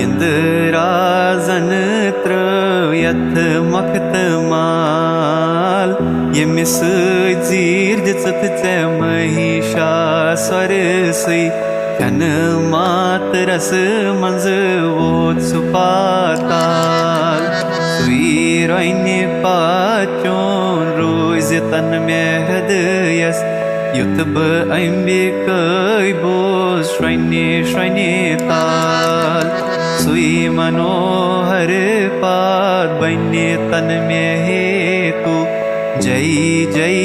यंदराजन त्रयथ मखत माल यमिस जीर जत चे महिषासुर सई खन मात रस मंज वोत सुपाताल सुई रोइने पाचोन रोज तन में हृदयस युतब अम्बिकै बोस श्रैने ताल सुई मनोहर पाद बन्य तन में हेतु जय जय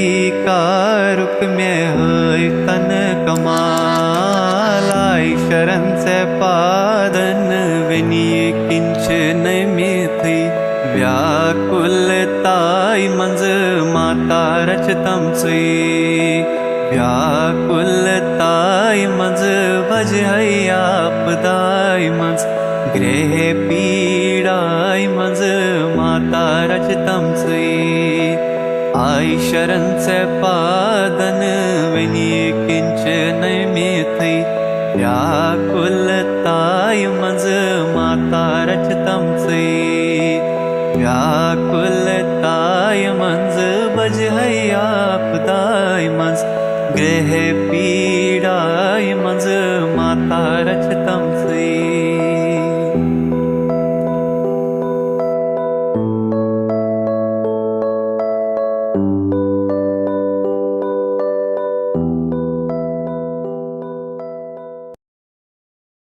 कारुक में है तन कमालाई शरण से पादन विनिय किंच नमिथि व्याकुलताई मंज माता रचतम से व्याकुलताई मंज भजहै आपदाई मंज गृह पीड़ाई मंज माता रचतम से आई शरण से पादन विनिय किंच नमिथि व्याकुलताई मंज माता रचतम से व्याकुलताई मंज भजहै आपदाई मंज गृह पीड़ाई मंज माता रचतम